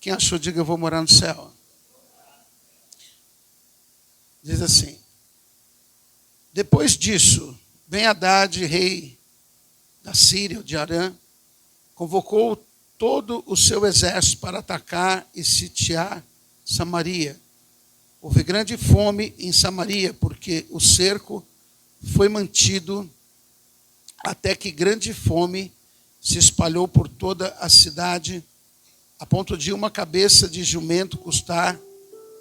Quem achou, diga: eu vou morar no céu. Diz assim: depois disso, Ben-Hadad, rei da Síria, de Arã, convocou todo o seu exército para atacar e sitiar Samaria. Houve grande fome em Samaria, porque o cerco foi mantido até que grande fome se espalhou por toda a cidade, a ponto de uma cabeça de jumento custar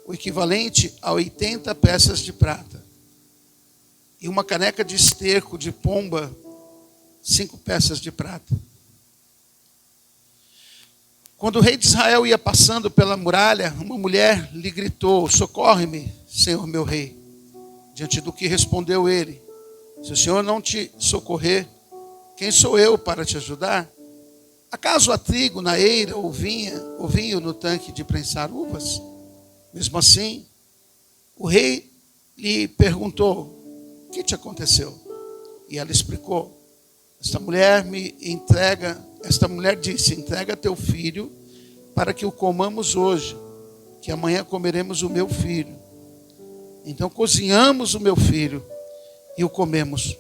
o equivalente a 80 peças de prata, e uma caneca de esterco de pomba, 5 peças de prata. Quando o rei de Israel ia passando pela muralha, uma mulher lhe gritou: socorre-me, Senhor meu rei. Diante do que respondeu ele: se o Senhor não te socorrer, quem sou eu para te ajudar? Acaso há trigo na eira ou vinho no tanque de prensar uvas? Mesmo assim, o rei lhe perguntou: o que te aconteceu? E ela explicou: esta mulher disse: entrega teu filho para que o comamos hoje, que amanhã comeremos o meu filho. Então cozinhamos o meu filho e o comemos.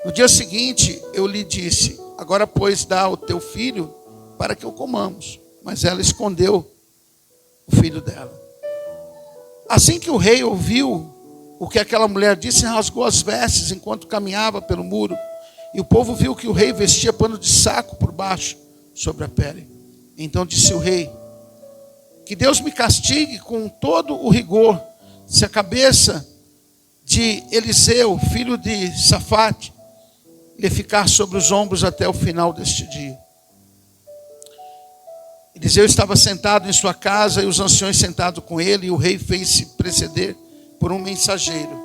No dia seguinte eu lhe disse: agora pois dá o teu filho para que o comamos. Mas ela escondeu o filho dela. Assim que o rei ouviu o que aquela mulher disse, rasgou as vestes enquanto caminhava pelo muro. E o povo viu que o rei vestia pano de saco por baixo, sobre a pele. Então disse o rei: que Deus me castigue com todo o rigor, se a cabeça de Eliseu, filho de Safate, lhe ficar sobre os ombros até o final deste dia. Eliseu estava sentado em sua casa e os anciões sentados com ele, e o rei fez-se preceder por um mensageiro.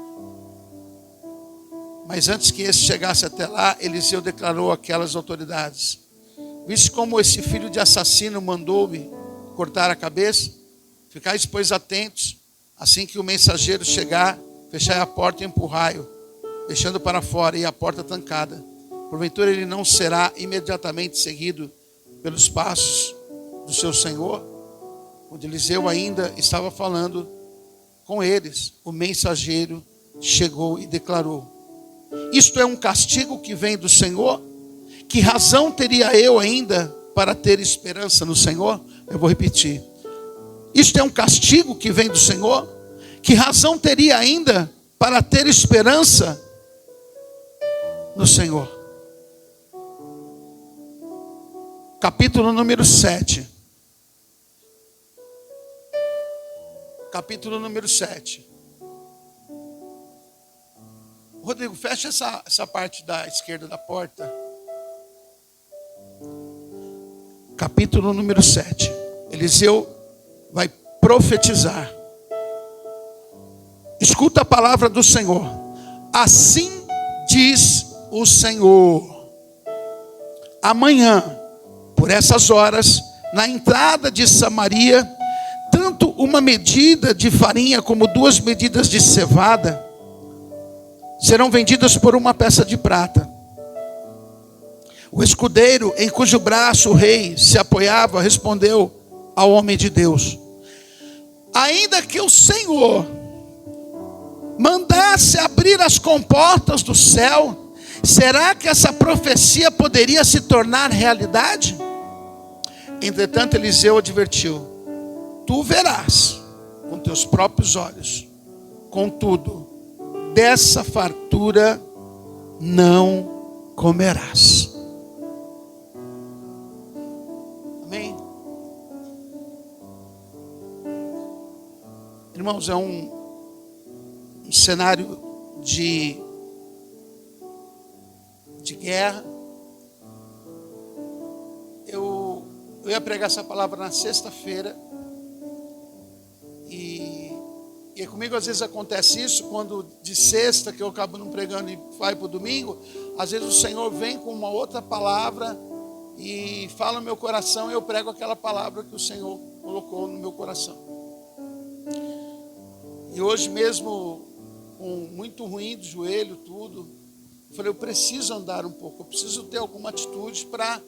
Mas antes que esse chegasse até lá, Eliseu declarou àquelas autoridades: viste como esse filho de assassino mandou-me cortar a cabeça? Ficais, pois, atentos. Assim que o mensageiro chegar, fechai a porta e empurrai-o, deixando para fora, e a porta trancada. Porventura ele não será imediatamente seguido pelos passos do seu senhor? Quando Eliseu ainda estava falando com eles, o mensageiro chegou e declarou: isto é um castigo que vem do Senhor? Que razão teria eu ainda para ter esperança no Senhor? Eu vou repetir: isto é um castigo que vem do Senhor? Que razão teria ainda para ter esperança no Senhor? Capítulo número 7. Capítulo número 7. Rodrigo, fecha essa parte da esquerda da porta. Capítulo número 7. Eliseu vai profetizar. Escuta a palavra do Senhor. Assim diz o Senhor: amanhã, por essas horas, na entrada de Samaria, tanto uma medida de farinha como 2 medidas de cevada serão vendidas por 1 peça de prata. O escudeiro em cujo braço o rei se apoiava respondeu ao homem de Deus: ainda que o Senhor mandasse abrir as comportas do céu, será que essa profecia poderia se tornar realidade? Entretanto, Eliseu advertiu: tu verás com teus próprios olhos, contudo, dessa fartura não comerás. Amém? Irmãos, é um cenário de guerra. Eu ia pregar essa palavra na sexta-feira. E comigo às vezes acontece isso, quando de sexta, que eu acabo não pregando e vai para o domingo, às vezes o Senhor vem com uma outra palavra e fala no meu coração, e eu prego aquela palavra que o Senhor colocou no meu coração. E hoje mesmo, com muito ruim do joelho, tudo, eu falei: eu preciso andar um pouco, eu preciso ter alguma atitude para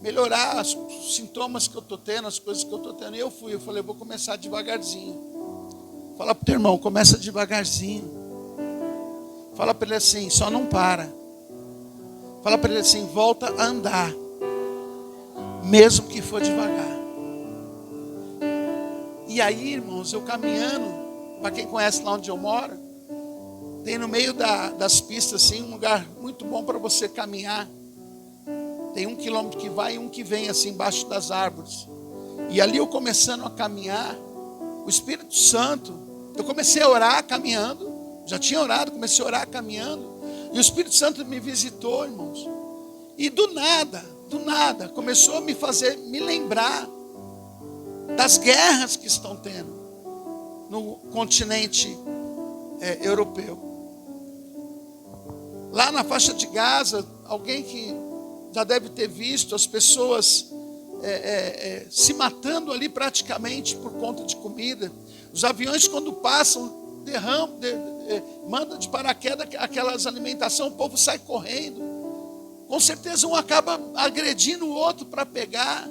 melhorar os sintomas que eu estou tendo, as coisas que eu estou tendo. E eu falei, vou começar devagarzinho. Fala para o teu irmão, começa devagarzinho. Fala para ele assim, só não para. Fala para ele assim, volta a andar, mesmo que for devagar. E aí, irmãos, eu caminhando, para quem conhece lá onde eu moro, tem no meio das pistas assim, um lugar muito bom para você caminhar. Tem 1 quilômetro que vai e 1 que vem assim embaixo das árvores. E ali eu começando a caminhar, o Espírito Santo, eu comecei a orar caminhando, já tinha orado, comecei a orar caminhando, e o Espírito Santo me visitou, irmãos. E do nada, começou a me lembrar das guerras que estão tendo no continente europeu. Lá na faixa de Gaza, alguém que já deve ter visto as pessoas se matando ali praticamente por conta de comida. Os aviões, quando passam, manda de paraquedas aquelas alimentações, o povo sai correndo. Com certeza um acaba agredindo o outro para pegar.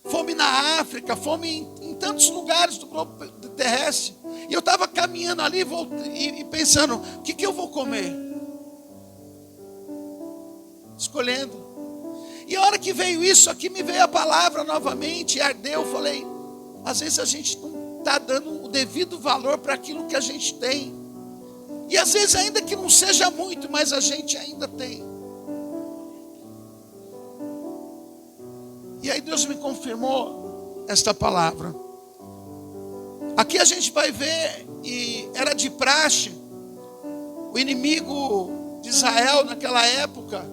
Fome na África, fome em tantos lugares do globo terrestre. E eu estava caminhando ali e pensando, o que eu vou comer? Escolhendo. E a hora que veio isso aqui, me veio a palavra novamente, e ardeu. Eu falei, às vezes a gente não está dando o devido valor para aquilo que a gente tem. E às vezes ainda que não seja muito, mas a gente ainda tem. E aí Deus me confirmou esta palavra. Aqui a gente vai ver, e era de praxe, o inimigo de Israel naquela época,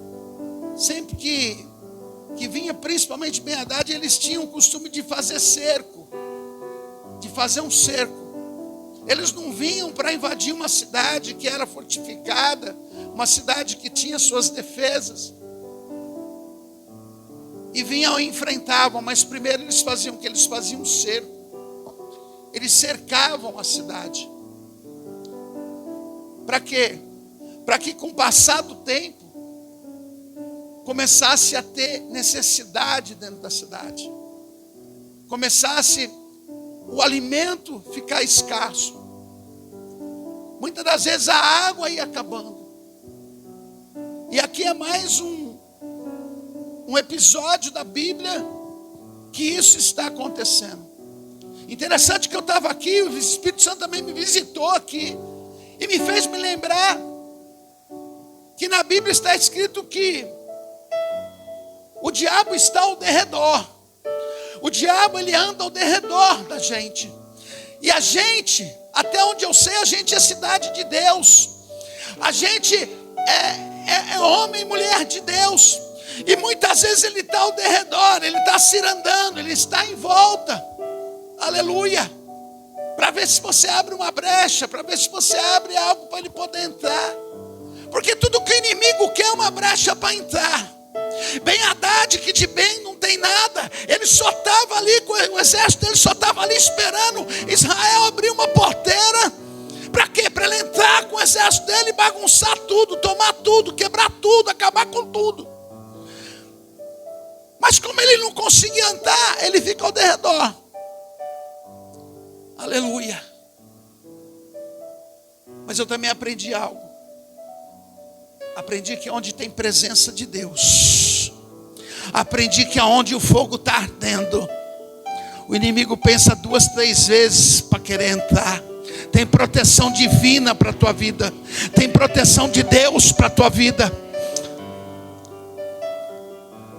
sempre que vinha principalmente Ben-Hadad, eles tinham o costume de fazer cerco, de fazer um cerco. Eles não vinham para invadir uma cidade que era fortificada, uma cidade que tinha suas defesas. E vinham e enfrentavam, mas primeiro eles faziam o que? Eles faziam um cerco. Eles cercavam a cidade. Para quê? Para que com o passar do tempo, começasse a ter necessidade dentro da cidade. Começasse o alimento ficar escasso. Muitas das vezes a água ia acabando. E aqui é mais um episódio da Bíblia que isso está acontecendo. Interessante que eu estava aqui, o Espírito Santo também me visitou aqui e me fez me lembrar que na Bíblia está escrito que o diabo está ao derredor. O diabo, ele anda ao derredor da gente. E a gente, até onde eu sei, a gente é cidade de Deus. A gente é homem e mulher de Deus. E muitas vezes ele está ao derredor, ele está cirandando, ele está em volta. Aleluia. Para ver se você abre uma brecha, para ver se você abre algo para ele poder entrar. Porque tudo que o inimigo quer é uma brecha para entrar. Ben-Hadad, que de bem não tem nada, ele só estava ali, o exército dele só estava ali esperando Israel abrir uma porteira. Para quê? Para ele entrar com o exército dele e bagunçar tudo, tomar tudo, quebrar tudo, acabar com tudo. Mas como ele não conseguia andar, ele fica ao derredor. Aleluia. Mas eu também aprendi algo. Aprendi que onde tem presença de Deus, aprendi que aonde o fogo está ardendo, o inimigo pensa 2, 3 vezes para querer entrar. Tem proteção divina para a tua vida, tem proteção de Deus para a tua vida.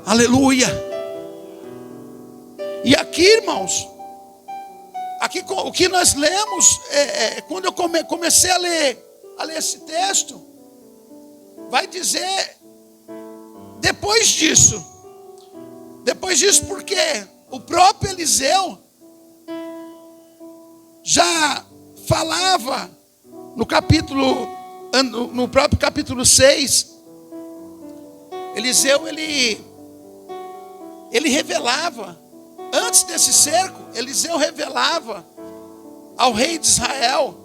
Aleluia. E aqui, irmãos, aqui o que nós lemos, quando eu comecei a ler esse texto, vai dizer, depois disso, porque o próprio Eliseu já falava no próprio capítulo 6, Eliseu ele revelava, antes desse cerco, Eliseu revelava ao rei de Israel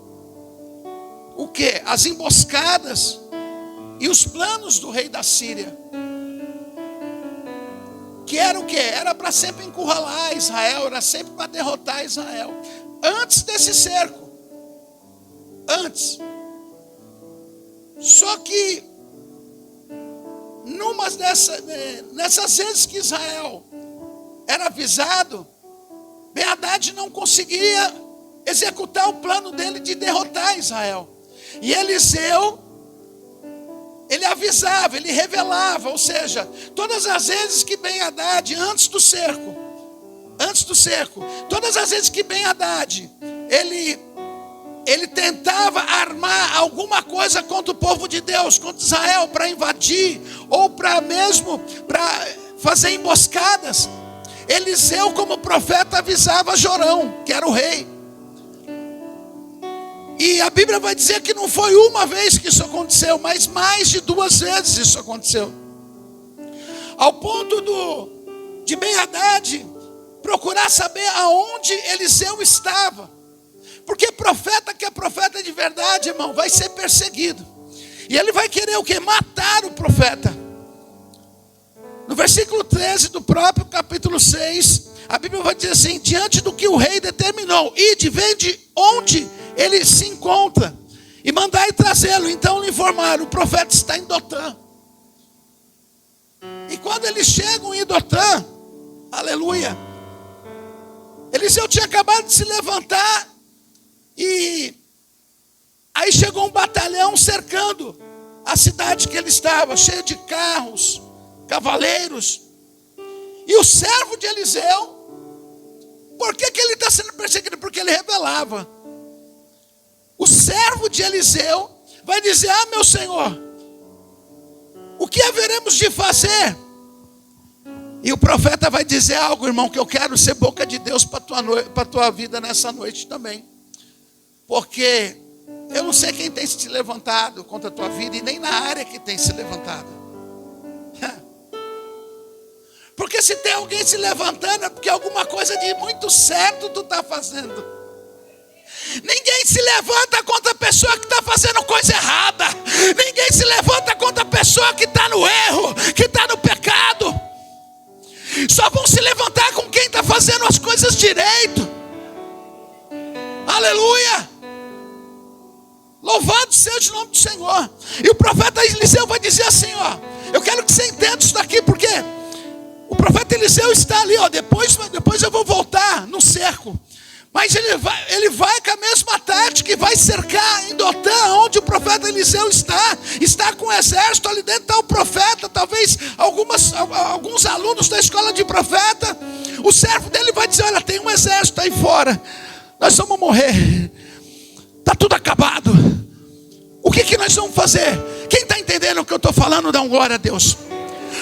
o que? As emboscadas e os planos do rei da Síria. que era o quê? Era para sempre encurralar Israel, era sempre para derrotar Israel. Antes desse cerco. Antes. Só que nessas vezes que Israel era avisado, Ben-Hadad não conseguia executar o plano dele de derrotar Israel. E Eliseu, ele avisava, ele revelava, ou seja, todas as vezes que Ben-Hadad, antes do cerco, todas as vezes que Ben-Hadad, ele tentava armar alguma coisa contra o povo de Deus, contra Israel, para invadir, ou para fazer emboscadas, Eliseu, como profeta, avisava Jorão, que era o rei. E a Bíblia vai dizer que não foi uma vez que isso aconteceu, mas mais de 2 vezes isso aconteceu. Ao ponto de Ben-Hadad procurar saber aonde Eliseu estava. Porque profeta que é profeta de verdade, irmão, vai ser perseguido. E ele vai querer o quê? Matar o profeta. No versículo 13 do próprio capítulo 6, a Bíblia vai dizer assim: diante do que o rei determinou, ide, vem de onde ele se encontra, e mandai trazê-lo. Então lhe informaram: o profeta está em Dotã. E quando eles chegam em Dotã, aleluia, Eliseu tinha acabado de se levantar, e aí chegou um batalhão cercando a cidade que ele estava, cheio de carros, cavaleiros. E o servo de Eliseu, por que ele está sendo perseguido? Porque ele revelava. O servo de Eliseu vai dizer: ah, meu senhor, o que haveremos de fazer? E o profeta vai dizer algo, irmão, que eu quero ser boca de Deus para a tua vida nessa noite também. Porque eu não sei quem tem se levantado contra a tua vida, e nem na área que tem se levantado. Porque se tem alguém se levantando, é porque alguma coisa de muito certo tu está fazendo. Ninguém se levanta contra a pessoa que está fazendo coisa errada. Ninguém se levanta contra a pessoa que está no erro, que está no pecado. Só vão se levantar com quem está fazendo as coisas direito. Aleluia. Louvado seja o nome do Senhor. E o profeta Eliseu vai dizer assim, ó, eu quero que você entenda isso daqui, porque o profeta Eliseu está ali, ó, depois eu vou voltar no cerco. Mas ele vai com a mesma tática, e vai cercar em Dotã, onde o profeta Eliseu está com o exército, ali dentro está o profeta, talvez alguns alunos da escola de profeta. O servo dele vai dizer: olha, tem um exército aí fora, nós vamos morrer, está tudo acabado, o que nós vamos fazer? Quem está entendendo o que eu estou falando, dá um glória a Deus.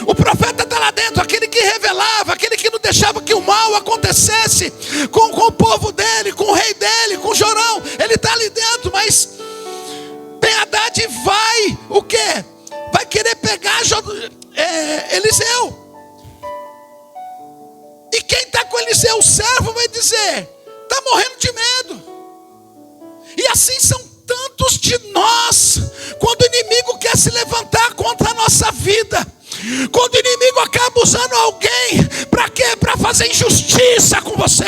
O profeta está lá dentro, aquele que revelava, aquele que não deixava que o mal acontecesse com o povo dele, com o rei dele, com Jorão. Ele está ali dentro, mas Ben-Hadad vai, o quê? Vai querer pegar Eliseu. E quem está com Eliseu, o servo, vai dizer: está morrendo de medo. E assim são tantos de nós, quando o inimigo quer se levantar contra a nossa vida. Quando o inimigo acaba usando alguém, para quê? Para fazer injustiça com você.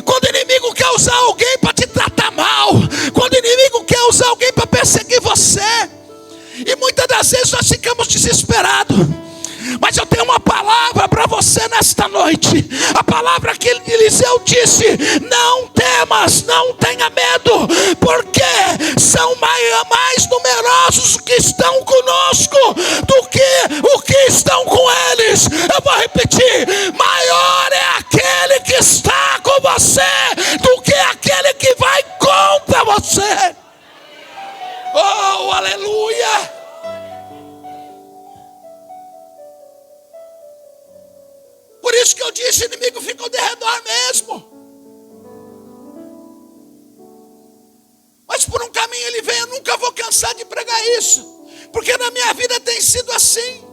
Quando o inimigo quer usar alguém para te tratar mal. Quando o inimigo quer usar alguém para perseguir você. E muitas das vezes nós ficamos desesperados. Mas eu tenho uma palavra para você nesta noite. A palavra que Eliseu disse: não temas, não tenha medo, porque são mais numerosos os que estão conosco do que os que estão com eles. Eu vou repetir: maior é aquele que está com você do que aquele que vai contra você. Oh, aleluia! Por isso que eu disse: o inimigo fica ao derredor mesmo. Mas por um caminho ele vem. Eu nunca vou cansar de pregar isso, porque na minha vida tem sido assim.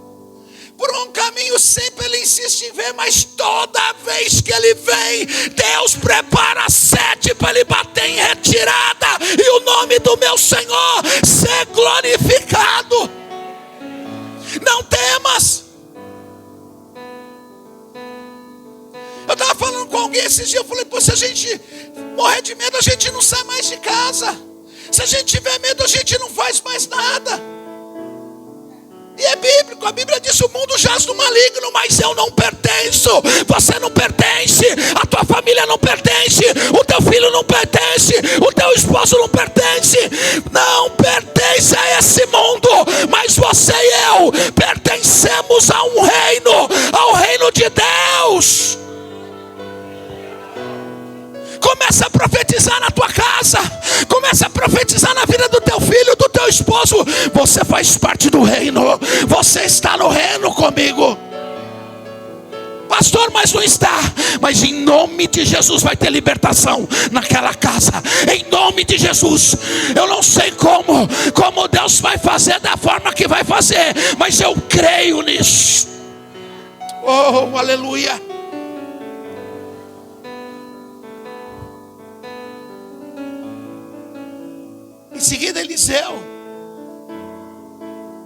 Por um caminho sempre ele insiste em ver, mas toda vez que ele vem, Deus prepara 7 para ele bater em retirada, e o nome do meu Senhor ser glorificado. Não temas. alguém esses dias, eu falei, pô, se a gente morrer de medo, a gente não sai mais de casa. Se a gente tiver medo, a gente não faz mais nada. E é bíblico, a Bíblia diz: o mundo jaz no maligno, mas eu não pertenço. Você não pertence, a tua família não pertence, o teu filho não pertence, o teu esposo não pertence. Não pertence a esse mundo, mas você e eu pertencemos a um reino, ao reino de Deus. Começa a profetizar na tua casa. Começa a profetizar na vida do teu filho, do teu esposo. Você faz parte do reino. Você está no reino comigo. Pastor, mas não está. Mas em nome de Jesus vai ter libertação naquela casa. Em nome de Jesus. Eu não sei como Deus vai fazer, da forma que vai fazer, mas eu creio nisso. Oh, aleluia. Em seguida, Eliseu,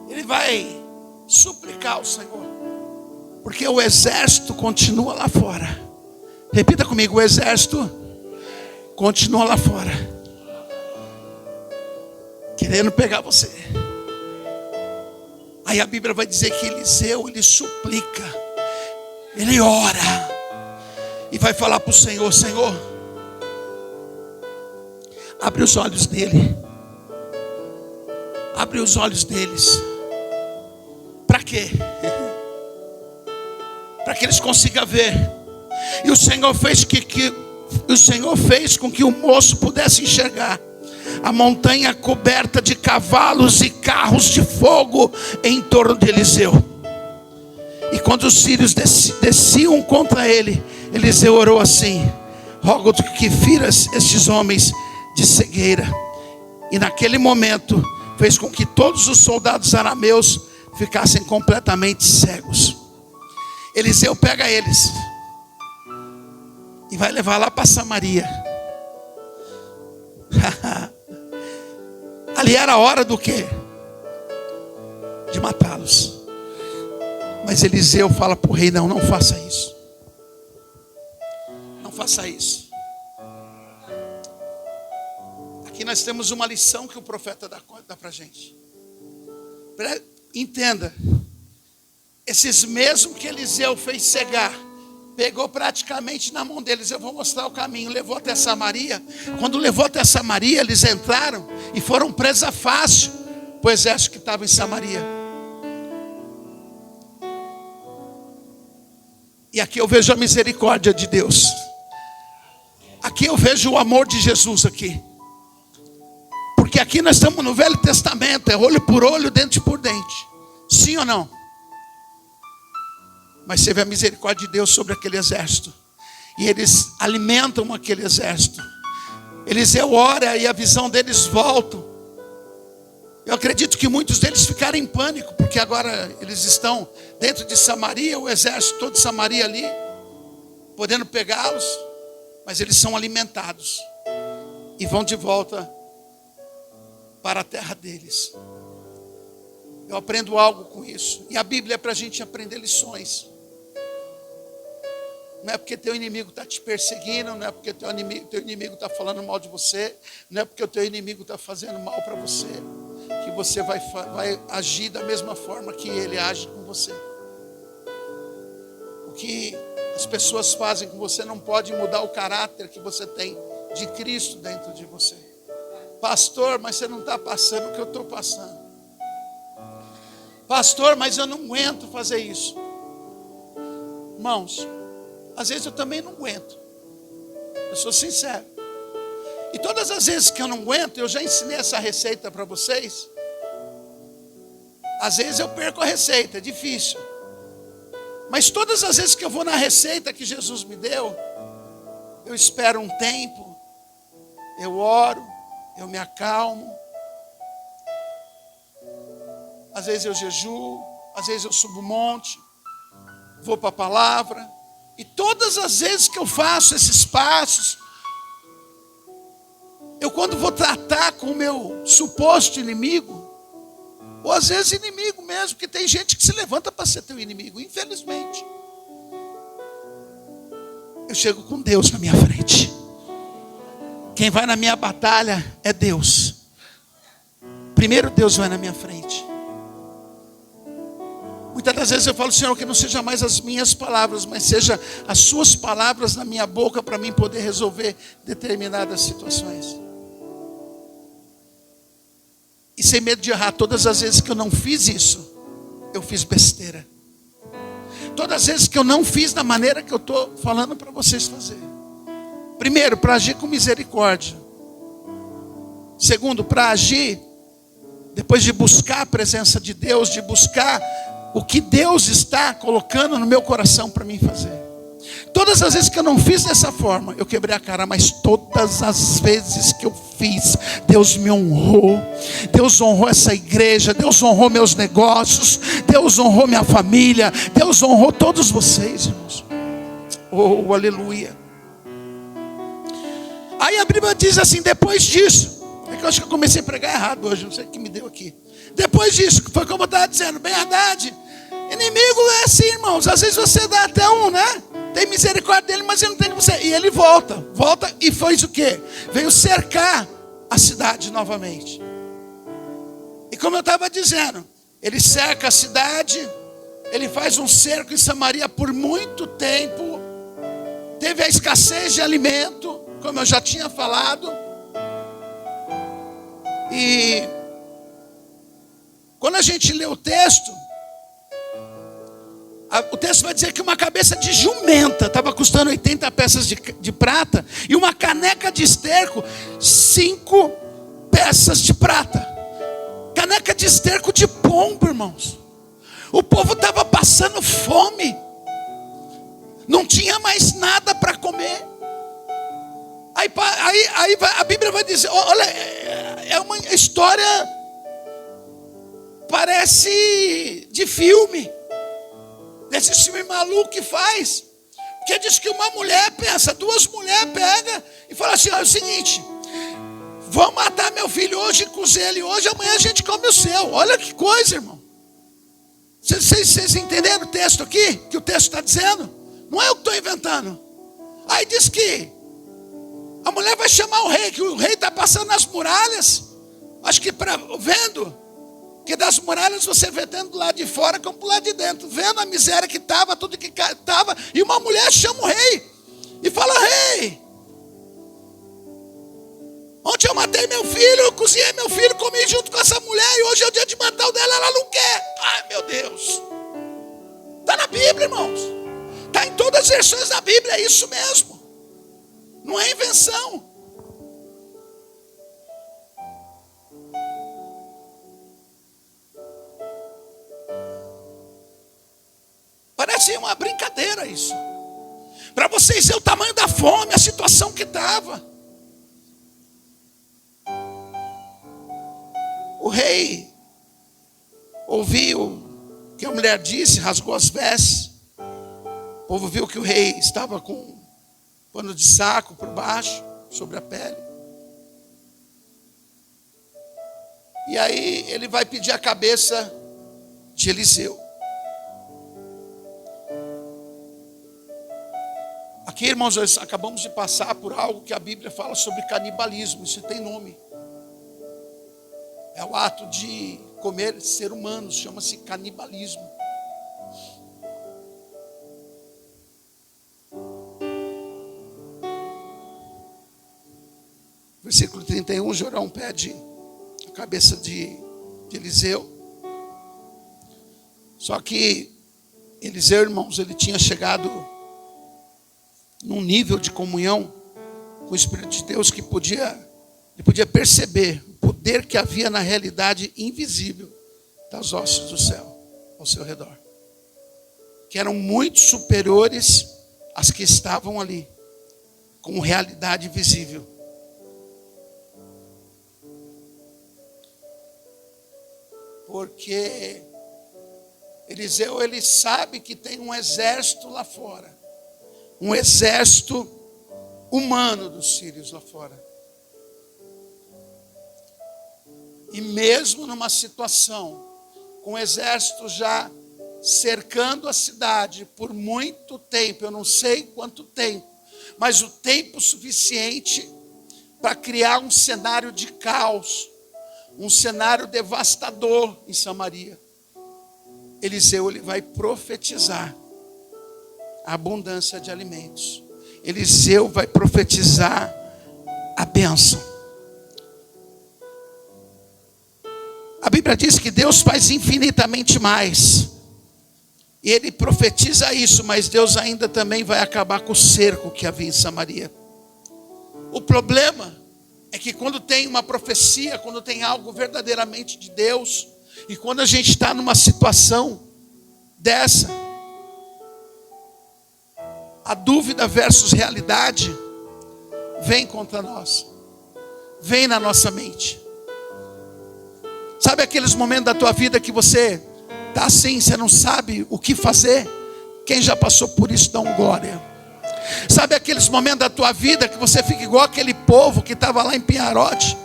ele vai suplicar ao Senhor, porque o exército continua lá fora. Repita comigo: o exército continua lá fora, querendo pegar você. Aí a Bíblia vai dizer que Eliseu, ele suplica, ele ora, e vai falar para o Senhor: Senhor, abre os olhos dele. Abre os olhos deles. Para quê? Para que eles consigam ver. E o Senhor fez com que o moço pudesse enxergar a montanha coberta de cavalos e carros de fogo em torno de Eliseu. E quando os sírios desciam contra ele, Eliseu orou assim: rogo-te que firas estes homens de cegueira. E naquele momento fez com que todos os soldados arameus ficassem completamente cegos. Eliseu pega eles e vai levar lá para Samaria. Ali era a hora do quê? De matá-los. Mas Eliseu fala para o rei: não faça isso. Não faça isso. Aqui nós temos uma lição que o profeta dá para a gente. Entenda, esses mesmos que Eliseu fez cegar, pegou praticamente na mão deles: eu vou mostrar o caminho. Levou até Samaria. Quando levou até Samaria, eles entraram e foram presa fácil para o exército que estava em Samaria. E aqui eu vejo a misericórdia de Deus. Aqui eu vejo o amor de Jesus aqui. Porque aqui nós estamos no Velho Testamento, é olho por olho, dente por dente. Sim ou não? Mas você vê a misericórdia de Deus sobre aquele exército. E eles alimentam aquele exército. Eliseu ora e a visão deles volta. Eu acredito que muitos deles ficaram em pânico, porque agora eles estão dentro de Samaria, o exército todo de Samaria ali, podendo pegá-los. Mas eles são alimentados e vão de volta para a terra deles. Eu aprendo algo com isso. E a Bíblia é para a gente aprender lições. Não é porque teu inimigo está te perseguindo, não é porque teu inimigo está falando mal de você, não é porque o teu inimigo está fazendo mal para você, que você vai agir da mesma forma que ele age com você. O que as pessoas fazem com você não pode mudar o caráter que você tem de Cristo dentro de você. Pastor, mas você não está passando o que eu estou passando. Pastor, mas eu não aguento fazer isso. Irmãos, às vezes eu também não aguento. Eu sou sincero. E todas as vezes que eu não aguento, eu já ensinei essa receita para vocês. Às vezes eu perco a receita, é difícil. Mas todas as vezes que eu vou na receita que Jesus me deu, eu espero um tempo, eu oro, eu me acalmo. Às vezes eu jejuo, às vezes eu subo um monte, vou para a palavra. E todas as vezes que eu faço esses passos, eu quando vou tratar com o meu suposto inimigo, ou às vezes inimigo mesmo, porque tem gente que se levanta para ser teu inimigo, infelizmente. eu chego com Deus na minha frente. Quem vai na minha batalha é Deus. Primeiro Deus vai na minha frente. Muitas das vezes eu falo, Senhor, que não seja mais as minhas palavras, mas seja as suas palavras na minha boca para mim poder resolver determinadas situações. E sem medo de errar, todas as vezes que eu não fiz isso, eu fiz besteira. Todas as vezes que eu não fiz da maneira que eu estou falando para vocês fazer. Primeiro, para agir com misericórdia. Segundo, para agir depois de buscar a presença de Deus, de buscar o que Deus está colocando no meu coração para mim fazer. Todas as vezes que eu não fiz dessa forma, eu quebrei a cara, mas todas as vezes que eu fiz, Deus me honrou. Deus honrou essa igreja, Deus honrou meus negócios, Deus honrou minha família, Deus honrou todos vocês, irmãos. Oh, aleluia. Aí a Bíblia diz assim, depois disso, é que eu acho que eu comecei a pregar errado hoje, não sei o que me deu aqui. Depois disso, foi como eu estava dizendo, bem verdade, inimigo é assim, irmãos, às vezes você dá até né? Tem misericórdia dele, mas ele não tem de você. E ele volta e fez o quê? Veio cercar a cidade novamente. E como eu estava dizendo, ele cerca a cidade, ele faz um cerco em Samaria por muito tempo, teve a escassez de alimento, como eu já tinha falado. E quando a gente lê o texto vai dizer que uma cabeça de jumenta estava custando 80 peças de prata, e uma caneca de esterco, 5 peças de prata. Caneca de esterco de pombo, irmãos. O povo estava passando fome, não tinha mais nada para comer. Aí a Bíblia vai dizer, olha, é uma história, parece de filme, desse filme maluco que faz. Porque diz que uma mulher pensa, 2 mulheres pegam e falam assim, é o seguinte, vamos matar meu filho hoje, cozer ele hoje, amanhã a gente come o seu. Olha que coisa, irmão. Vocês entenderam o texto aqui? Que o texto está dizendo? Não é eu que estou inventando. Aí diz que a mulher vai chamar o rei, que o rei está passando nas muralhas, acho que vendo, que das muralhas você vê tanto do lado de fora como do lado de dentro, vendo a miséria que estava, tudo que estava, e uma mulher chama o rei e fala, rei, ontem eu matei meu filho, eu cozinhei meu filho, comi junto com essa mulher, e hoje é o dia de matar o dela, ela não quer. Ai meu Deus, está na Bíblia, irmãos, está em todas as versões da Bíblia, é isso mesmo, não é invenção. Parece uma brincadeira isso. Para vocês verem o tamanho da fome, a situação que estava. O rei ouviu o que a mulher disse, rasgou as vestes. O povo viu que o rei estava com um pano de saco por baixo, sobre a pele. E aí ele vai pedir a cabeça de Eliseu. Aqui, irmãos, nós acabamos de passar por algo que a Bíblia fala sobre canibalismo. Isso tem nome. É o ato de comer ser humano, chama-se canibalismo. Versículo 31, Jorão pede a cabeça de Eliseu. Só que Eliseu, irmãos, ele tinha chegado num nível de comunhão com o Espírito de Deus que ele podia perceber o poder que havia na realidade invisível das hostes do céu ao seu redor, que eram muito superiores às que estavam ali, com realidade visível. Porque Eliseu, ele sabe que tem um exército lá fora, um exército humano dos sírios lá fora. E mesmo numa situação com o exército já cercando a cidade por muito tempo, eu não sei quanto tempo, mas o tempo suficiente para criar um cenário de caos, um cenário devastador em Samaria. Eliseu, ele vai profetizar a abundância de alimentos. Eliseu vai profetizar a bênção. A Bíblia diz que Deus faz infinitamente mais. E ele profetiza isso, mas Deus ainda também vai acabar com o cerco que havia em Samaria. O problema é que quando tem uma profecia, quando tem algo verdadeiramente de Deus, e quando a gente está numa situação dessa, a dúvida versus realidade vem contra nós, vem na nossa mente. Sabe aqueles momentos da tua vida que você está assim, você não sabe o que fazer? Quem já passou por isso, dá um glória. Sabe aqueles momentos da tua vida que você fica igual aquele povo que estava lá em Pinharote,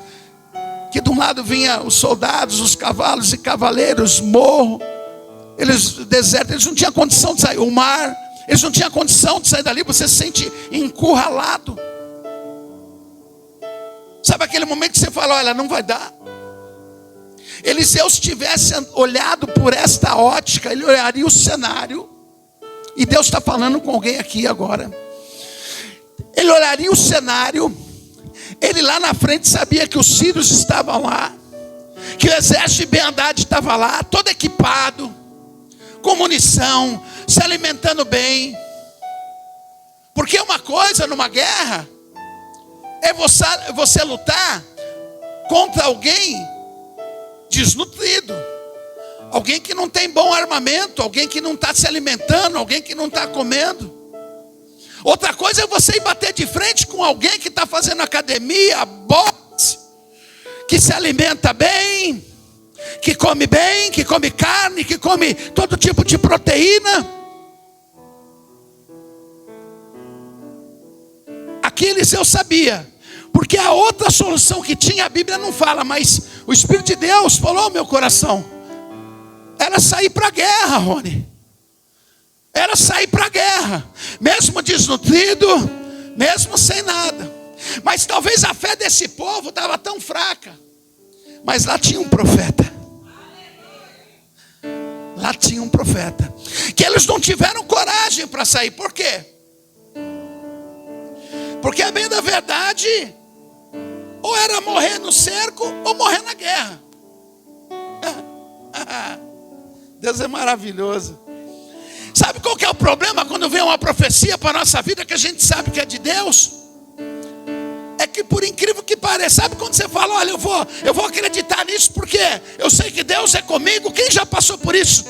que de um lado vinha os soldados, os cavalos e cavaleiros, morro, deserto, eles não tinham condição de sair, o mar, eles não tinham condição de sair dali, você se sente encurralado. Sabe aquele momento que você fala, olha, não vai dar. Eliseu, se tivesse olhado por esta ótica, ele olharia o cenário, e Deus está falando com alguém aqui agora. Ele olharia o cenário, ele lá na frente sabia que os sírios estavam lá, que o exército de Ben-Hadad estava lá, todo equipado, com munição, se alimentando bem. Porque uma coisa numa guerra é você lutar contra alguém desnutrido, alguém que não tem bom armamento, alguém que não está se alimentando, alguém que não está comendo. Outra coisa é você ir bater de frente com alguém que está fazendo academia, boxe, que se alimenta bem, que come carne, que come todo tipo de proteína. Aqui Eliseu sabia, porque a outra solução que tinha, a Bíblia não fala, mas o Espírito de Deus falou ao meu coração, era sair para a guerra, Rony. Era sair para a guerra, mesmo desnutrido, mesmo sem nada. Mas talvez a fé desse povo estava tão fraca. Mas lá tinha um profeta. Lá tinha um profeta. Que eles não tiveram coragem para sair. Por quê? Porque a bem da verdade, ou era morrer no cerco, ou morrer na guerra. Deus é maravilhoso. Sabe qual que é o problema quando vem uma profecia para a nossa vida que a gente sabe que é de Deus? É que por incrível que pareça, sabe quando você fala, olha, eu vou acreditar nisso porque eu sei que Deus é comigo. Quem já passou por isso?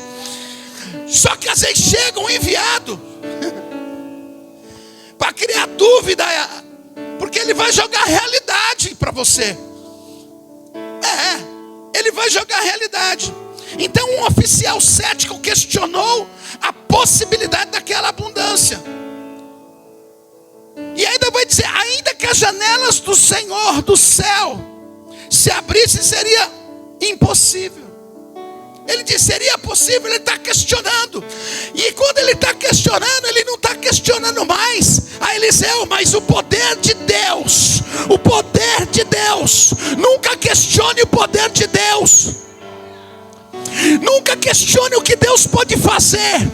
Só que às vezes chega um enviado para criar dúvida, porque ele vai jogar a realidade para você. Ele vai jogar a realidade. Então um oficial cético questionou a possibilidade daquela abundância. E ainda vai dizer, ainda que as janelas do Senhor do céu se abrissem, seria impossível. Ele disse, seria possível, ele está questionando. E quando ele está questionando, ele não está questionando mais a Eliseu, mas o poder de Deus. O poder de Deus. Nunca questione o poder de Deus. Nunca questione o que Deus pode fazer.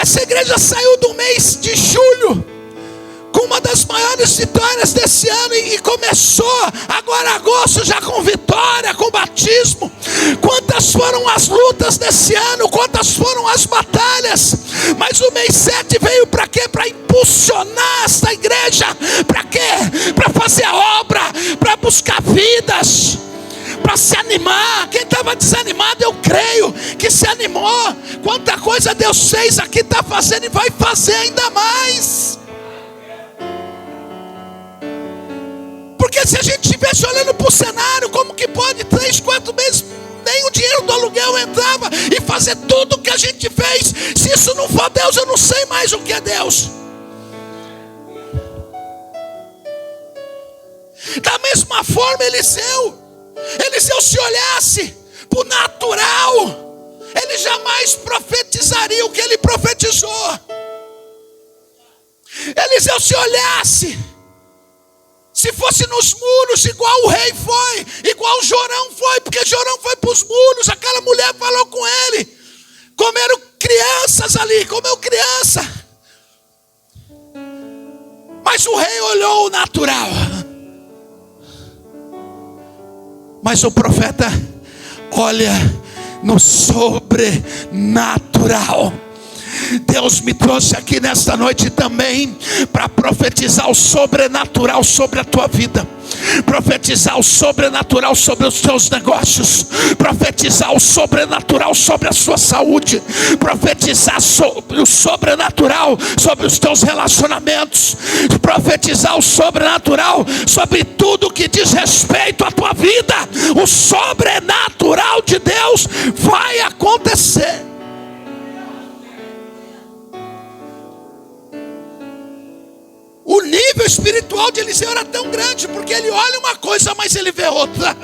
Essa igreja saiu do mês de julho com uma das maiores vitórias desse ano e começou agora agosto já com vitória, com batismo. Quantas foram as lutas desse ano, quantas foram as batalhas, mas o mês 7 veio para quê? Para impulsionar essa igreja. Para quê? Para fazer a obra, para buscar vidas, para se animar. Quem estava desanimado, eu creio que se animou. Quanta coisa Deus fez aqui, está fazendo e vai fazer ainda mais. Porque se a gente estivesse olhando para o cenário, como que pode 3, 4 meses, nem o dinheiro do aluguel entrava, e fazer tudo o que a gente fez? Se isso não for Deus, eu não sei mais o que é Deus. Da mesma forma, Eliseu, se olhasse para o natural, ele jamais profetizaria o que ele profetizou. Eliseu, se olhasse, se fosse nos muros, igual o rei foi, igual Jorão foi, porque Jorão foi para os muros, aquela mulher falou com ele, comeram crianças ali, comeu criança. Mas o rei olhou o natural. Mas o profeta olha no sobrenatural. Deus me trouxe aqui nesta noite também para profetizar o sobrenatural sobre a tua vida, profetizar o sobrenatural sobre os teus negócios, profetizar o sobrenatural sobre a sua saúde, profetizar o sobrenatural sobre os teus relacionamentos, profetizar o sobrenatural sobre tudo que diz respeito à tua vida. O sobrenatural de Deus vai acontecer. O nível espiritual de Eliseu era tão grande, porque ele olha uma coisa, mas ele vê outra.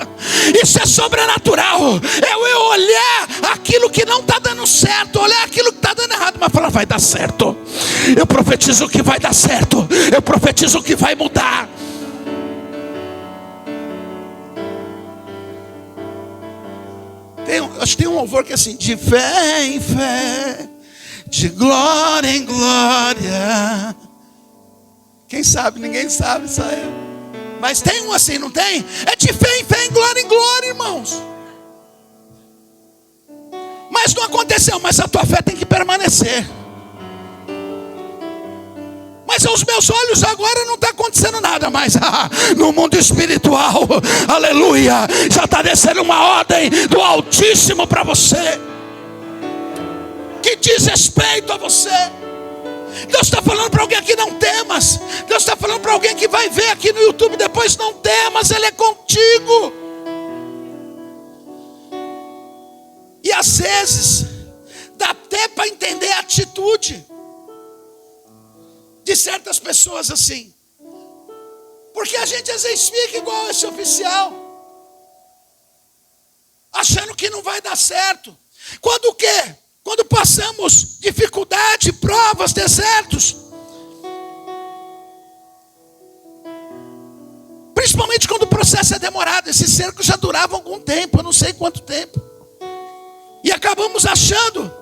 Isso é sobrenatural. Eu olhar aquilo que não está dando certo, olhar aquilo que está dando errado, mas falar, vai dar certo. Eu profetizo que vai dar certo. Eu profetizo que vai mudar. Acho que tem um louvor que é assim: de fé em fé, de glória em glória. Quem sabe? Ninguém sabe, só eu. Mas tem um assim, não tem? É de fé em fé, em glória, irmãos. Mas não aconteceu, mas a tua fé tem que permanecer. Mas aos meus olhos agora não está acontecendo nada mais. No mundo espiritual, aleluia, já está descendo uma ordem do Altíssimo para você, que diz respeito a você. Deus está falando para alguém aqui: não temas. Deus está falando para alguém que vai ver aqui no YouTube depois: não temas, Ele é contigo. E às vezes dá até para entender a atitude de certas pessoas assim, porque a gente às vezes fica igual esse oficial, achando que não vai dar certo. Quando o quê? Quando passamos dificuldade, provas, desertos. Principalmente quando o processo é demorado. Esse cerco já durava algum tempo, eu não sei quanto tempo. E acabamos achando,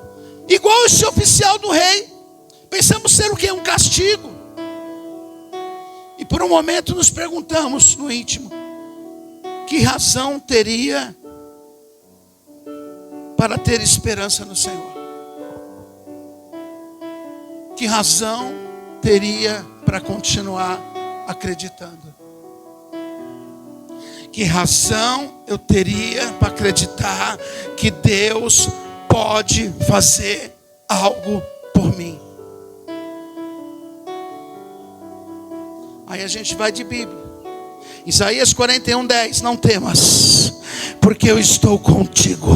igual esse oficial do rei, pensamos ser o quê? Um castigo. E por um momento nos perguntamos no íntimo: que razão teria para ter esperança no Senhor? Que razão teria para continuar acreditando? Que razão eu teria para acreditar que Deus pode fazer algo por mim? Aí a gente vai de Bíblia. Isaías 41:10: não temas, porque eu estou contigo.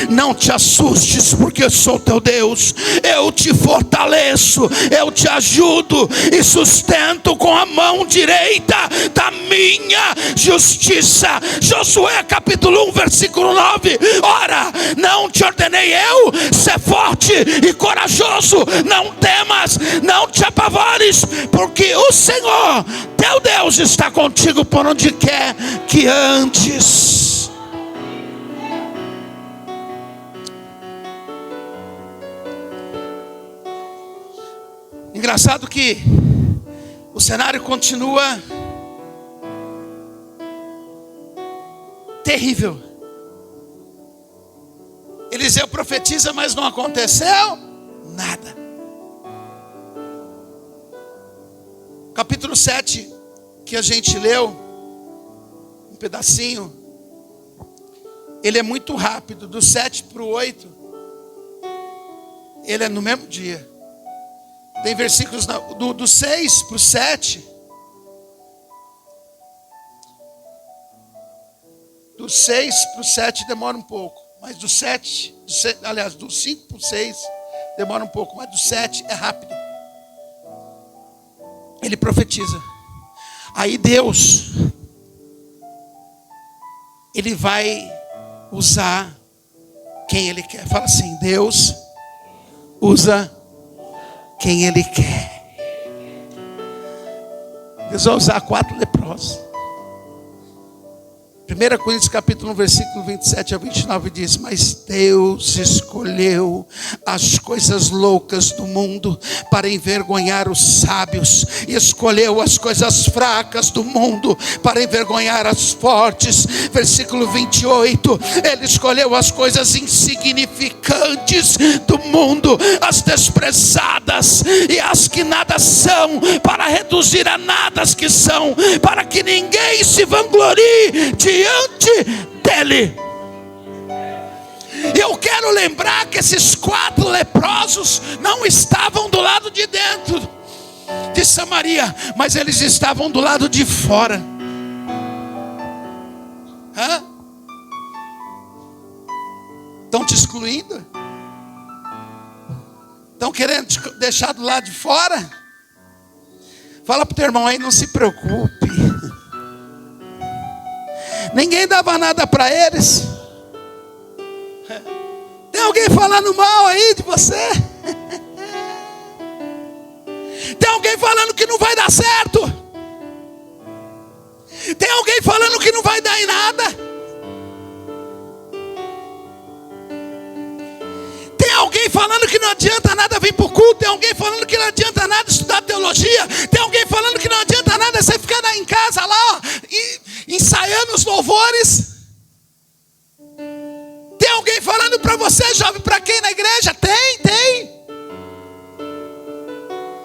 Não te assustes, porque eu sou teu Deus. Eu te fortaleço, eu te ajudo e sustento com a mão direita da minha justiça. Josué capítulo 1, versículo 9. Ora, não te ordenei eu ser forte e corajoso? Não temas, não te apavores, porque o Senhor teu Deus está contigo por onde quer que andes. Engraçado que o cenário continua terrível. Eliseu profetiza, mas não aconteceu nada. Capítulo 7, que a gente leu um pedacinho, ele é muito rápido. Do 7 para o 8, ele é no mesmo dia. Tem versículos do 6 para o 7. Do 6 para o 7 demora um pouco. Mas do 7, aliás, do 5 para o 6 demora um pouco. Mas do 7 é rápido. Ele profetiza. Aí Deus, Ele vai usar quem Ele quer. Fala assim: Deus usa quem Ele quer. Deus vai usar 4 leprosos. 1 Coríntios capítulo 1, versículo 27 a 29 diz: mas Deus escolheu as coisas loucas do mundo para envergonhar os sábios, e escolheu as coisas fracas do mundo para envergonhar as fortes. Versículo 28, Ele escolheu as coisas insignificantes do mundo, as desprezadas e as que nada são, para reduzir a nada as que são, para que ninguém se vanglorie diante dele. Eu quero lembrar que esses 4 leprosos não estavam do lado de dentro de Samaria, mas eles estavam do lado de fora. Estão te excluindo? Estão querendo te deixar do lado de fora? Fala para o teu irmão aí, não se preocupe. Ninguém dava nada para eles. Tem alguém falando mal aí de você? Tem alguém falando que não vai dar certo? Tem alguém falando que não vai dar em nada? Tem alguém falando que não adianta nada vir para o culto? Tem alguém falando que não adianta nada estudar teologia? Tem alguém falando que não adianta nada você ficar em casa lá, ensaiando os louvores? Tem alguém falando para você, jovem, para quem na igreja? Tem.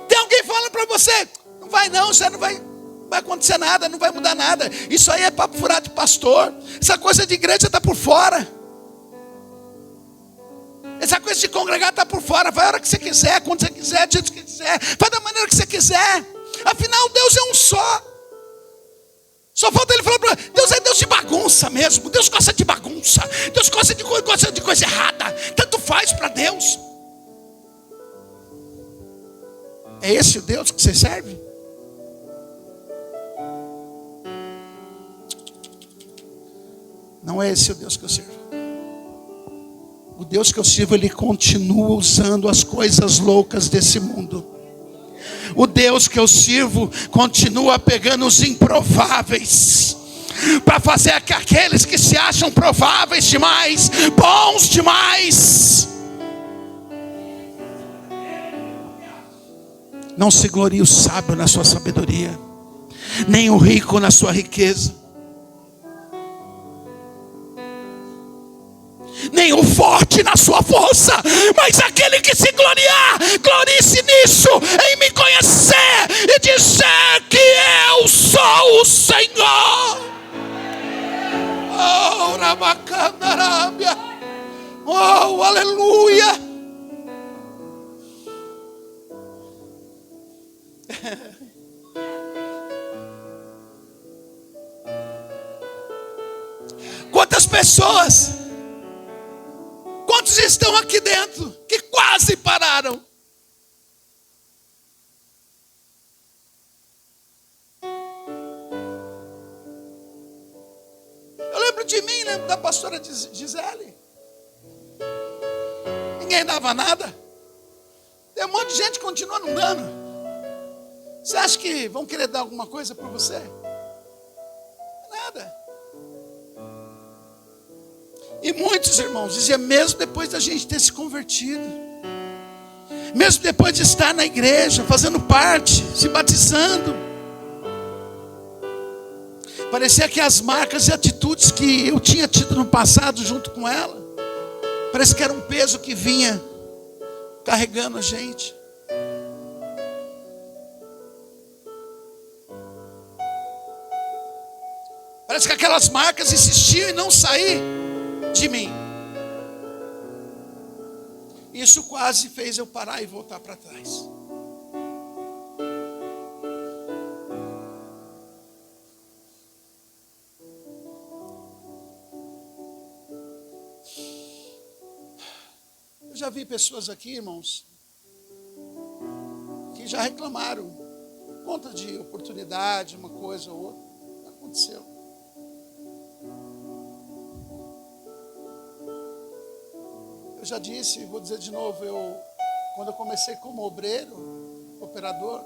Tem alguém falando para você: não vai não, você não vai acontecer nada, não vai mudar nada. Isso aí é papo furado de pastor. Essa coisa de igreja está por fora. Essa coisa de congregar está por fora. Vai a hora que você quiser, quando você quiser, do jeito que quiser, vai da maneira que você quiser. Afinal, Deus é um só. Só falta ele falar para Deus: é Deus de bagunça mesmo. Deus gosta de bagunça. Deus gosta de coisa errada. Tanto faz para Deus. É esse o Deus que você serve? Não é esse o Deus que eu sirvo. O Deus que eu sirvo, Ele continua usando as coisas loucas desse mundo. O Deus que eu sirvo continua pegando os improváveis para fazer que aqueles que se acham prováveis demais, bons demais. Não se glorie o sábio na sua sabedoria, nem o rico na sua riqueza, nem o forte na sua força, mas aquele que se gloriar, glorie-se nisso, em me conhecer e dizer que eu sou o Senhor. Oh, Rabacandarábia. Oh, aleluia. Quantas pessoas, quantos estão aqui dentro que quase pararam? Eu lembro de mim, lembro da pastora Gisele. Ninguém dava nada. Tem um monte de gente que continua não dando. Você acha que vão querer dar alguma coisa para você? Nada. E muitos irmãos diziam, mesmo depois da gente ter se convertido, mesmo depois de estar na igreja, fazendo parte, se batizando, parecia que as marcas e atitudes que eu tinha tido no passado junto com ela, parece que era um peso que vinha carregando a gente. Parece que aquelas marcas insistiam em não sair de mim. Isso quase fez eu parar e voltar para trás. Eu já vi pessoas aqui, irmãos, que já reclamaram por conta de oportunidade, uma coisa ou outra. Aconteceu. Eu já disse, vou dizer de novo, quando eu comecei como obreiro, operador,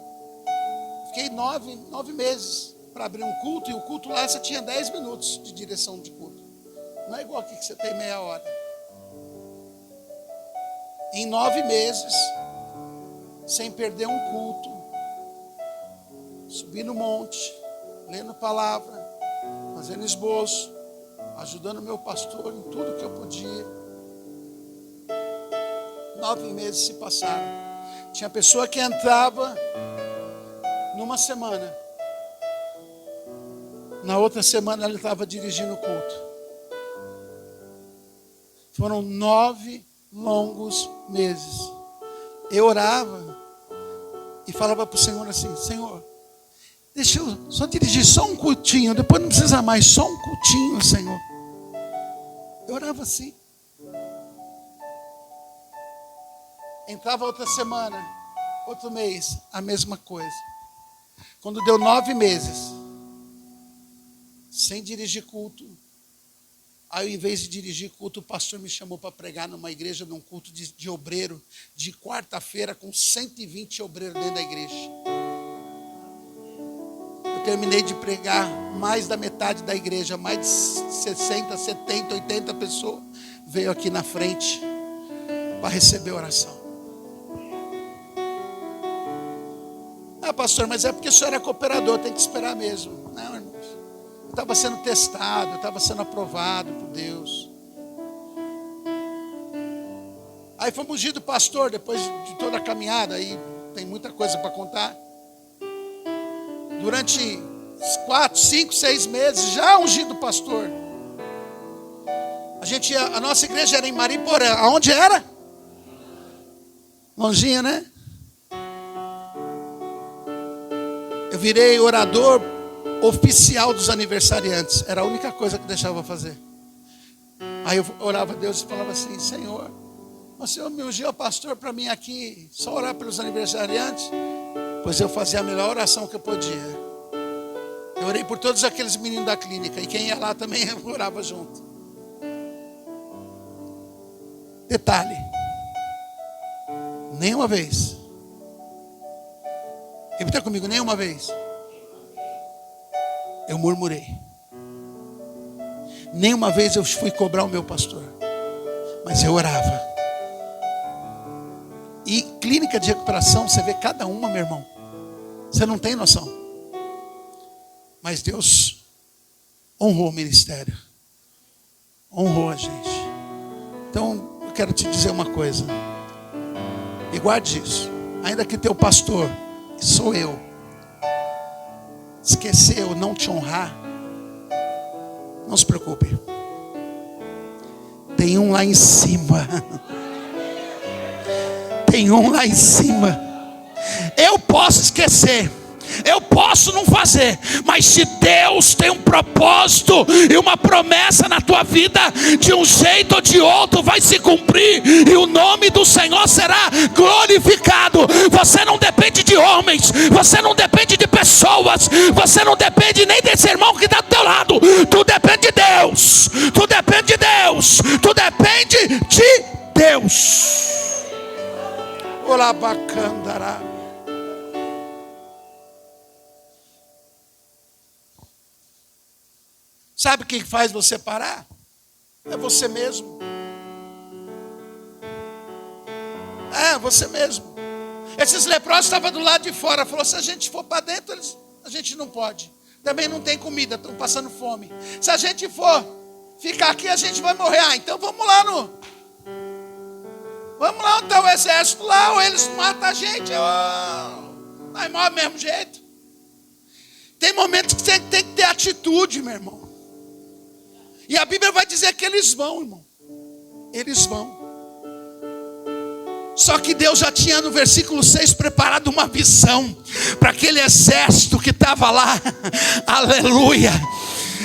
fiquei fiquei 9 meses para abrir um culto, e o culto lá você tinha 10 minutos de direção de culto. Não é igual aqui que você tem meia hora. Em 9 meses, sem perder um culto, subi no monte, lendo palavra, fazendo esboço, ajudando meu pastor em tudo que eu podia. 9 meses se passaram. Tinha pessoa que entrava numa semana, na outra semana ele estava dirigindo o culto. Foram 9 longos meses. Eu orava e falava para o Senhor assim: Senhor, deixa eu só dirigir só um cultinho, depois não precisa mais, só um cultinho, Senhor. Eu orava assim. Entrava outra semana, outro mês, a mesma coisa. Quando deu 9 meses, sem dirigir culto, aí ao invés de dirigir culto, o pastor me chamou para pregar numa igreja, num culto de obreiro, de quarta-feira, com 120 obreiros dentro da igreja. Eu terminei de pregar, mais da metade da igreja, mais de 60, 70, 80 pessoas, veio aqui na frente para receber oração. Ah, pastor, mas é porque o senhor é cooperador, tem que esperar mesmo. Não, irmãos. Eu estava sendo testado, eu estava sendo aprovado por Deus. Aí fomos ungido pastor, depois de toda a caminhada, aí tem muita coisa para contar. Durante 4, 5, 6 meses, já ungido pastor. A nossa igreja era em Mariporã. Aonde era? Longinho, né? Eu virei orador oficial dos aniversariantes. Era a única coisa que deixava fazer. Aí eu orava a Deus e falava assim: Senhor, o Senhor me ungiu pastor para mim aqui, só orar pelos aniversariantes? Pois eu fazia a melhor oração que eu podia. Eu orei por todos aqueles meninos da clínica, e quem ia lá também orava junto. Detalhe: nenhuma vez, repita comigo, nenhuma vez eu murmurei. Nenhuma vez eu fui cobrar o meu pastor, mas eu orava. E clínica de recuperação, você vê cada uma, meu irmão, você não tem noção. Mas Deus honrou o ministério, honrou a gente. Então eu quero te dizer uma coisa, e guarde isso. Ainda que teu pastor, que sou eu, esqueceu, não te honrar, não se preocupe. Tem um lá em cima. Tem um lá em cima. Eu posso esquecer, eu posso não fazer, mas se Deus tem um propósito e uma promessa na tua vida, de um jeito ou de outro vai se cumprir, e o nome do Senhor será glorificado. Você não depende de homens, você não depende de pessoas, você não depende nem desse irmão que está do teu lado. Tu depende de Deus, tu depende de Deus, tu depende de Deus. Olá, bacandará. Sabe o que faz você parar? É você mesmo. É você mesmo. Esses leprosos estavam do lado de fora. Falou: se a gente for para dentro, a gente não pode. Também não tem comida, estão passando fome. Se a gente for ficar aqui, a gente vai morrer. Ah, então vamos lá onde está o exército lá, ou eles matam a gente, ou nós morremos do mesmo jeito. Tem momentos que você tem que ter atitude, meu irmão. E a Bíblia vai dizer que eles vão, irmão. Eles vão. Só que Deus já tinha no versículo 6 preparado uma visão para aquele exército que estava lá. Aleluia.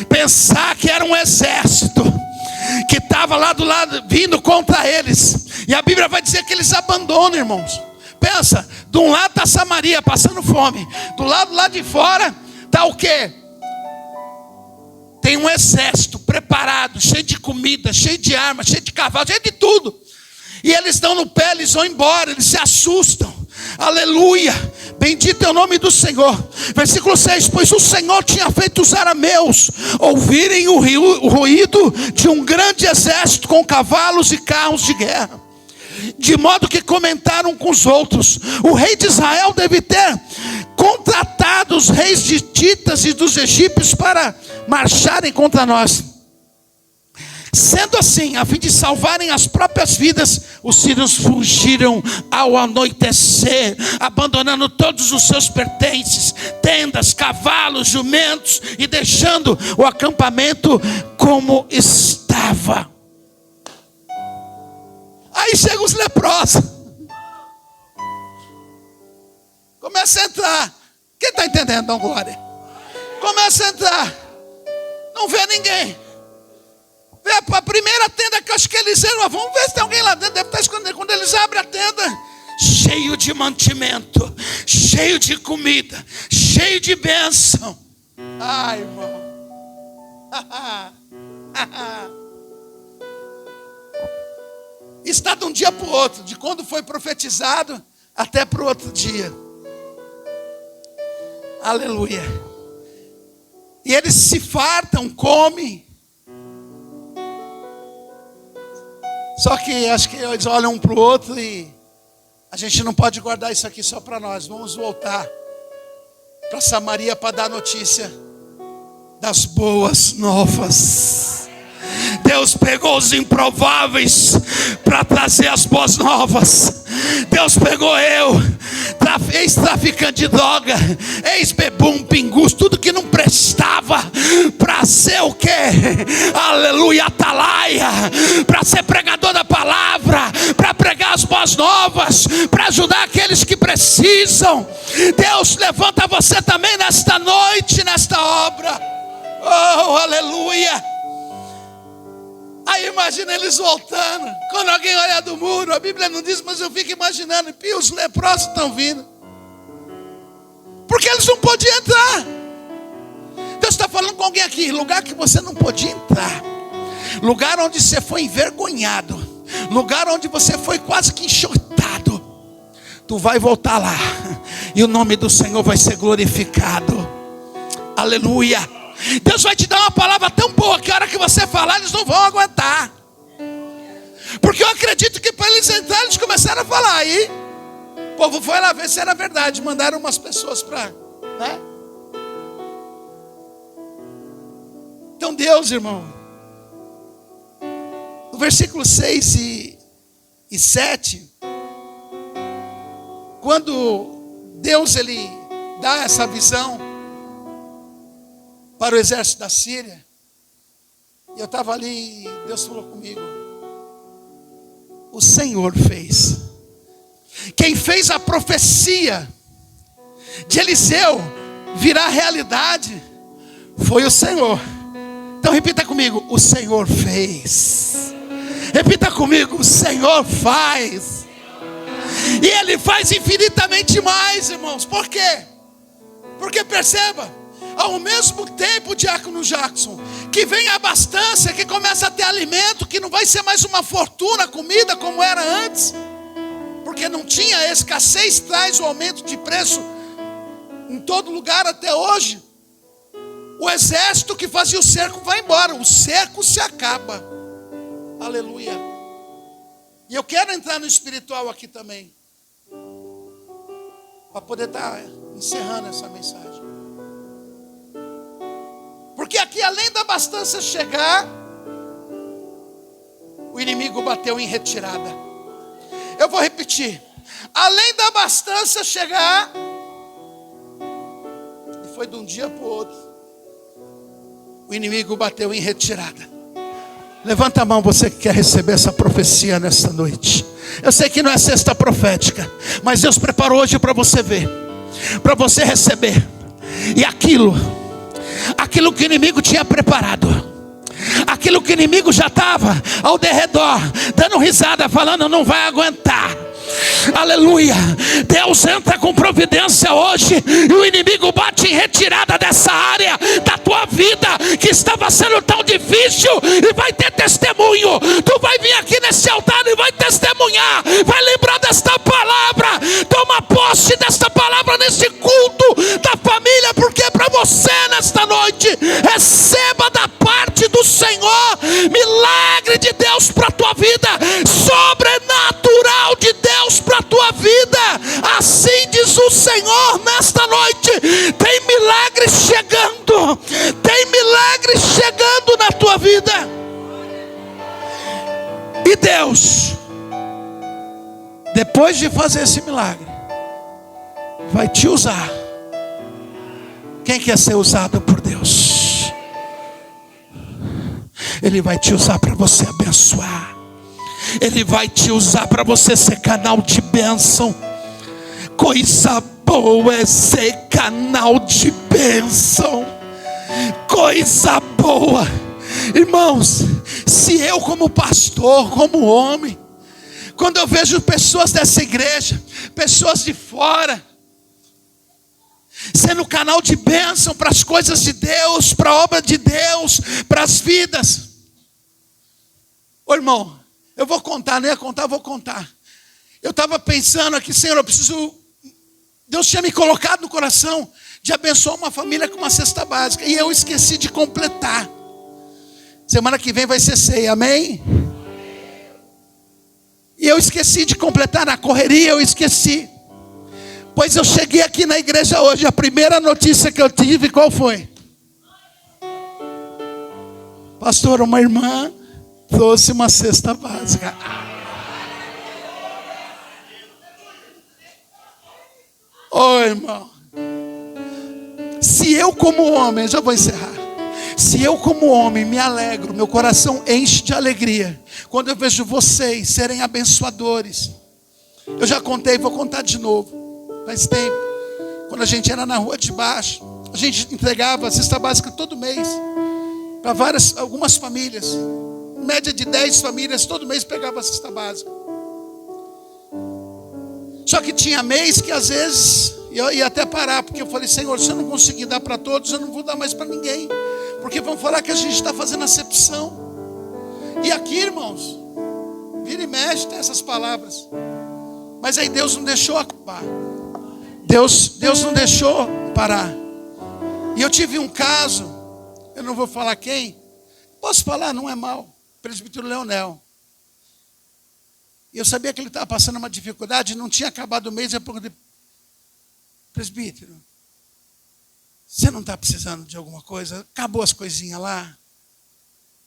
Pensar que era um exército que estava lá do lado, vindo contra eles. E a Bíblia vai dizer que eles abandonam, irmãos. Pensa, de um lado está Samaria passando fome, do lado lá de fora está o quê? Tem um exército preparado, cheio de comida, cheio de armas, cheio de cavalos, cheio de tudo. E eles dão no pé, eles vão embora, eles se assustam. Aleluia. Bendito é o nome do Senhor. Versículo 6: pois o Senhor tinha feito os arameus ouvirem o ruído de um grande exército com cavalos e carros de guerra, de modo que comentaram com os outros: o rei de Israel deve ter contratado os reis de Hititas e dos egípcios para marcharem contra nós. Sendo assim, a fim de salvarem as próprias vidas, os sírios fugiram ao anoitecer, abandonando todos os seus pertences, tendas, cavalos, jumentos, e deixando o acampamento como estava. Aí chegam os leprosos. Começa a entrar. Quem está entendendo, Dom Glória? Começa a entrar. Não vê ninguém. Vê a primeira tenda que eu acho que eles viram. Vamos ver se tem alguém lá dentro. Deve estar escondido. Quando eles abrem a tenda, cheio de mantimento, cheio de comida, cheio de bênção. Ai, irmão. Está de um dia para o outro, de quando foi profetizado até para o outro dia. Aleluia. E eles se fartam, comem. Só que acho que eles olham um para o outro e a gente não pode guardar isso aqui só para nós. Vamos voltar para Samaria para dar notícia das boas novas. Deus pegou os improváveis para trazer as boas novas. Deus pegou eu, ex-traficante de droga, ex-bebum, pingus, tudo que não prestava, para ser o quê? Aleluia, atalaia, para ser pregador da palavra, para pregar as boas novas, para ajudar aqueles que precisam. Deus levanta você também nesta noite, nesta obra. Oh, aleluia. Aí imagina eles voltando. Quando alguém olha do muro, a Bíblia não diz, mas eu fico imaginando, e os leprosos estão vindo, porque eles não podiam entrar. Deus está falando com alguém aqui: lugar que você não podia entrar, lugar onde você foi envergonhado, lugar onde você foi quase que enxotado, tu vai voltar lá, e o nome do Senhor vai ser glorificado. Aleluia. Deus vai te dar uma palavra tão boa que a hora que você falar, eles não vão aguentar. Porque eu acredito que para eles entrarem, eles começaram a falar. Aí o povo foi lá ver se era verdade. Mandaram umas pessoas para, né? Então Deus, irmão, no versículo 6 e 7, quando Deus ele dá essa visão para o exército da Síria, e eu estava ali, e Deus falou comigo: o Senhor fez. Quem fez a profecia de Eliseu virar realidade foi o Senhor. Então repita comigo: o Senhor fez. Repita comigo: o Senhor faz. E Ele faz infinitamente mais, irmãos. Por quê? Porque perceba, ao mesmo tempo, diácono Jackson, que vem a abastança, que começa a ter alimento, que não vai ser mais uma fortuna, comida como era antes, porque não tinha, a escassez traz o aumento de preço em todo lugar até hoje. O exército que fazia o cerco vai embora, o cerco se acaba. Aleluia. E eu quero entrar no espiritual aqui também, para poder estar encerrando essa mensagem. Porque aqui, além da abastança chegar, o inimigo bateu em retirada. Eu vou repetir: além da abastança chegar, e foi de um dia para o outro, o inimigo bateu em retirada. Levanta a mão, você que quer receber essa profecia nesta noite. Eu sei que não é cesta profética, mas Deus preparou hoje para você ver, para você receber. E aquilo que o inimigo tinha preparado, aquilo que o inimigo já estava ao derredor, dando risada, falando não vai aguentar. Aleluia. Deus entra com providência hoje, e o inimigo bate em retirada dessa área da tua vida que estava sendo tão difícil, e vai ter testemunho. Tu vai vir aqui nesse altar e vai testemunhar, vai lembrar desta palavra. Toma posse desta palavra nesse culto da família, porque é para você nesta noite. Receba da parte do Senhor milagre de Deus para a tua vida, sobrenatural de Deus para a tua vida. Assim diz o Senhor nesta noite: tem milagre chegando, tem milagre chegando na tua vida. E Deus, depois de fazer esse milagre, vai te usar. Quem quer ser usado por Deus? Ele vai te usar para você abençoar. Ele vai te usar para você ser canal de bênção. Coisa boa é ser canal de bênção. Coisa boa. Irmãos, se eu como pastor, como homem, quando eu vejo pessoas dessa igreja, pessoas de fora, sendo canal de bênção para as coisas de Deus, para a obra de Deus, para as vidas. Ô irmão, eu vou contar, não ia contar, vou contar. Eu estava pensando aqui, Senhor, eu preciso... Deus tinha me colocado no coração de abençoar uma família com uma cesta básica, e eu esqueci de completar. Semana que vem vai ser ceia, amém? E eu esqueci de completar, na correria eu esqueci. Pois eu cheguei aqui na igreja hoje, a primeira notícia que eu tive, qual foi? Pastor, uma irmã trouxe uma cesta básica. Ô irmão, se eu como homem, já vou encerrar. Se eu como homem me alegro, meu coração enche de alegria quando eu vejo vocês serem abençoadores. Eu já contei, vou contar de novo. Faz tempo, quando a gente era na rua de baixo, a gente entregava a cesta básica todo mês para algumas famílias, média de 10 famílias, todo mês pegava a cesta básica. Só que tinha mês que às vezes eu ia até parar, porque eu falei: Senhor, se eu não conseguir dar para todos, eu não vou dar mais para ninguém, porque vão falar que a gente está fazendo acepção. E aqui, irmãos, vira e mexe, tem essas palavras. Mas aí Deus não deixou acabar. Deus não deixou parar. E eu tive um caso, eu não vou falar quem, posso falar, não é mal, presbítero Leonel. E eu sabia que ele estava passando uma dificuldade, não tinha acabado o mês, eu perguntei: presbítero, você não está precisando de alguma coisa? Acabou as coisinhas lá?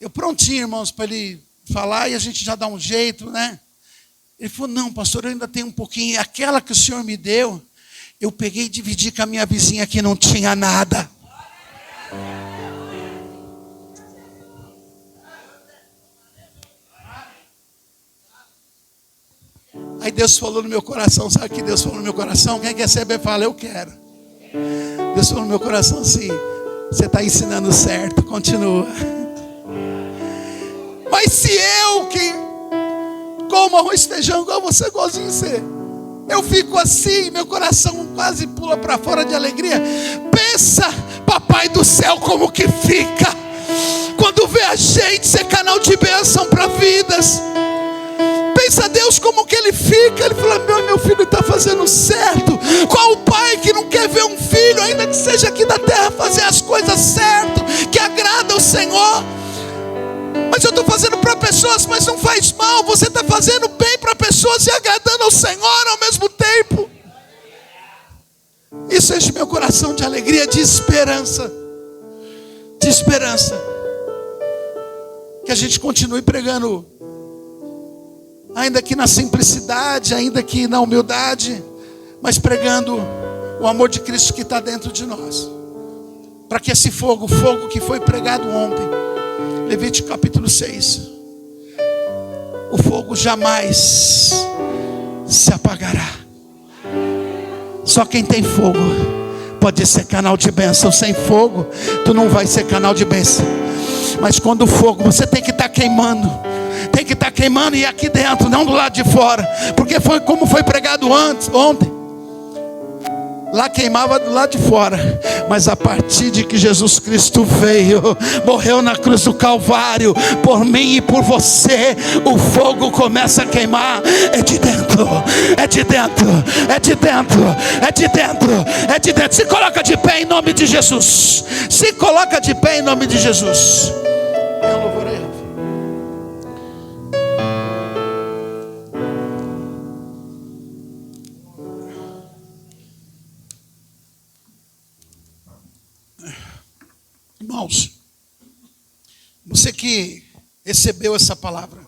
Eu prontinho, irmãos, para ele falar, e a gente já dá um jeito, né? Ele falou: não, pastor, eu ainda tenho um pouquinho. Aquela que o senhor me deu, eu peguei e dividi com a minha vizinha que não tinha nada. Aí Deus falou no meu coração, sabe o que Deus falou no meu coração? Quem quer receber, fala: eu quero. Deus falou no meu coração assim: você está ensinando certo, continua. Mas se eu que como arroz e feijão igual você gosta de ser, eu fico assim, meu coração quase pula para fora de alegria. Pensa, papai do céu, como que fica quando vê a gente ser canal de bênção para vidas. Pensa Deus como que ele fica. Ele fala: meu filho está fazendo certo. Qual o pai que não quer ver um filho, ainda que seja aqui da terra, fazer as coisas certas, que agrada ao Senhor? Mas eu estou fazendo para pessoas, mas não faz mal. Você está fazendo bem para pessoas e agradando ao Senhor ao mesmo tempo. Isso enche meu coração de alegria, de esperança. De esperança. Que a gente continue pregando, ainda que na simplicidade, ainda que na humildade, mas pregando o amor de Cristo que está dentro de nós. Para que esse fogo, o fogo que foi pregado ontem, Levítico capítulo 6, o fogo jamais se apagará. Só quem tem fogo pode ser canal de bênção. Sem fogo, tu não vai ser canal de bênção. Mas quando o fogo, você tem que estar queimando. Tem que estar queimando, e aqui dentro, não do lado de fora. Porque foi como foi pregado ontem. Lá queimava do lado de fora, mas a partir de que Jesus Cristo veio, morreu na cruz do Calvário, por mim e por você, o fogo começa a queimar. É de dentro, é de dentro, é de dentro, é de dentro, é de dentro. Se coloca de pé em nome de Jesus. Se coloca de pé em nome de Jesus. Eu louvarei. Irmãos, você que recebeu essa palavra,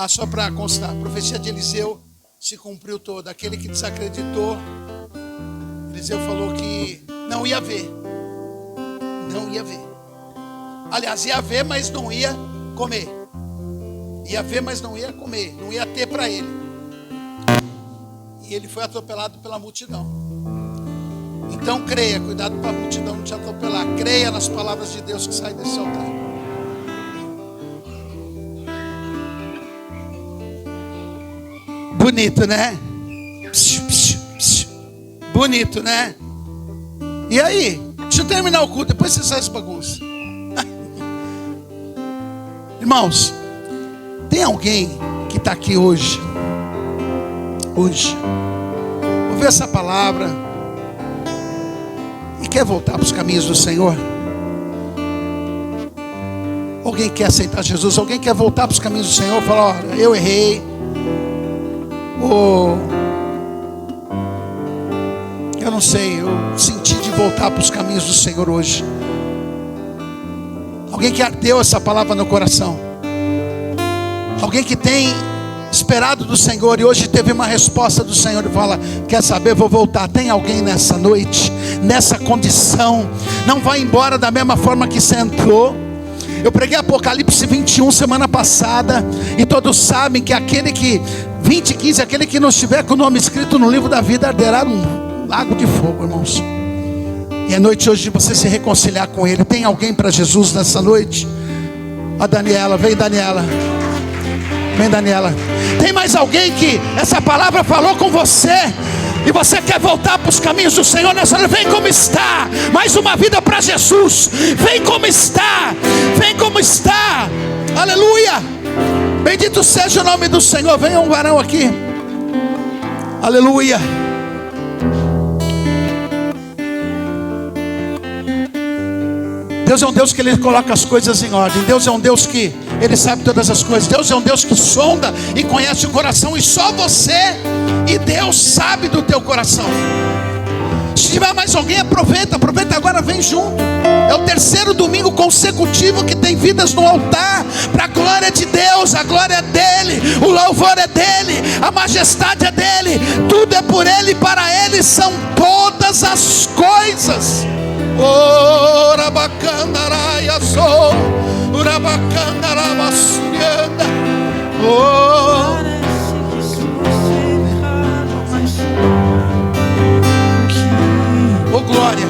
só para constar, a profecia de Eliseu se cumpriu toda. Aquele que desacreditou, Eliseu falou que não ia ver. Não ia ver. Aliás, ia ver, mas não ia comer. Ia ver, mas não ia comer. Não ia ter para ele. E ele foi atropelado pela multidão. Então creia, cuidado para a multidão não te atropelar. Creia nas palavras de Deus que saem desse altar. Bonito, né? Bonito, né? E aí? Deixa eu terminar o culto, depois você sai essa bagunça. Irmãos, tem alguém que está aqui hoje? Ouviu essa palavra e quer voltar para os caminhos do Senhor? Alguém quer aceitar Jesus? Alguém quer voltar para os caminhos do Senhor? Falar, olha, eu errei. Eu não sei, eu senti de voltar para os caminhos do Senhor hoje. Alguém que ardeu essa palavra no coração. Alguém que tem esperado do Senhor e hoje teve uma resposta do Senhor e fala, quer saber, vou voltar. Tem alguém nessa noite, nessa condição? Não vai embora da mesma forma que você entrou. Eu preguei Apocalipse 21 semana passada, e todos sabem que aquele que 20:15, aquele que não estiver com o nome escrito no livro da vida arderá num lago de fogo, irmãos. E é noite hoje de você se reconciliar com Ele. Tem alguém para Jesus nessa noite? A Daniela, vem Daniela. Vem Daniela. Tem mais alguém que essa palavra falou com você e você quer voltar para os caminhos do Senhor nessa hora? Vem como está. Mais uma vida para Jesus. Vem como está. Vem como está. Aleluia. Bendito seja o nome do Senhor. Venha um varão aqui. Aleluia. Deus é um Deus que Ele coloca as coisas em ordem. Deus é um Deus que Ele sabe todas as coisas. Deus é um Deus que sonda e conhece o coração. E só você e Deus sabe do teu coração. Se tiver mais alguém, aproveita agora, vem junto. É o terceiro domingo consecutivo que tem vidas no altar, para a glória de Deus. A glória é dele, o louvor é dele, a majestade é dele, tudo é por ele, para ele são todas as coisas. Ora bacandaraia sou, ora bacandaraia surianda. Oh glória.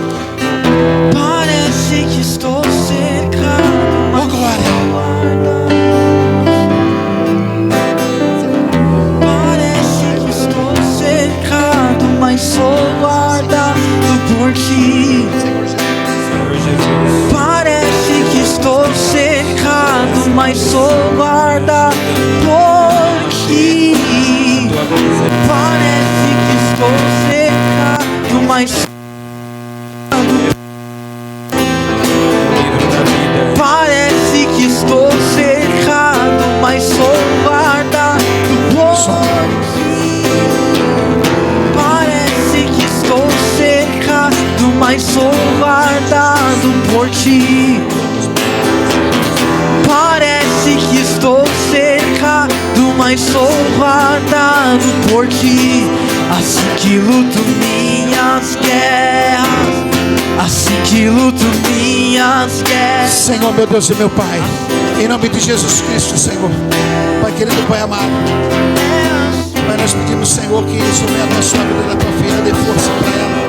Parece que estou cercado. Oh glória. Parece que estou cercado, mas sou guardado por ti. Parece que estou cercado, mas sou guardado por ti. Parece que estou cercado, mas parece que estou cercado, mas sou guardado por ti. Parece que estou cercado, mas sou guardado por ti. Parece que estou cercado, mas sou guardado por ti. Assim que luto minhas guerras, assim que luto minhas guerras. Senhor, meu Deus e meu Pai, em nome de Jesus Cristo, Senhor, Pai querido, Pai amado, Pai, nós pedimos, Senhor, que isso venha abençoar a vida da tua filha, dê força para ela.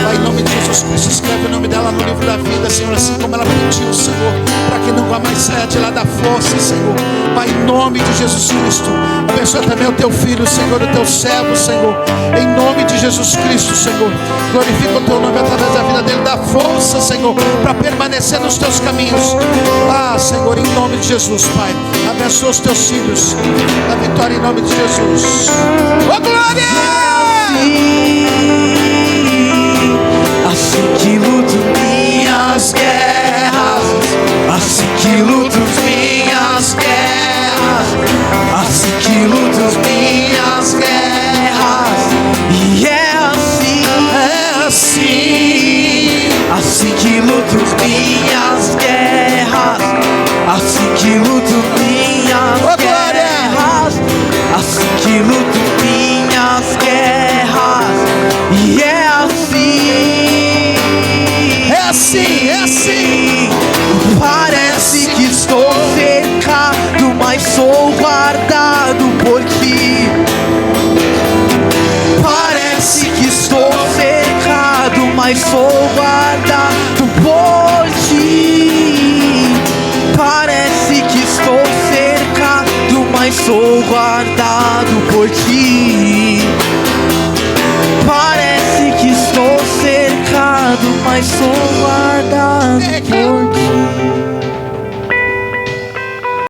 Pai, em nome de Jesus Cristo, escreve o nome dela no livro da vida, Senhor, assim como ela pediu, Senhor, para que nunca mais saia de lá da força, Senhor. Pai, em nome de Jesus Cristo, abençoa também o teu filho, Senhor, o teu servo, Senhor, em nome de Jesus Cristo, Senhor. Glorifica o teu nome através da vida dele, dá força, Senhor, para permanecer nos teus caminhos. Ah, Senhor, em nome de Jesus, Pai, abençoa os teus filhos, a vitória em nome de Jesus. Oh, glória! Assim que luto minhas guerras, assim que luto minhas guerras, assim que luto minhas guerras, e é assim que luto minhas guerras, assim que luto minhas guerras, assim que luto minhas guerras, e é assim, parece que estou cercado, mas sou guardado por ti. Parece que estou cercado, mas sou guardado por ti. Parece que estou cercado, mas sou guardado por ti. Parece que estou cercado, mas sou guardado por ti.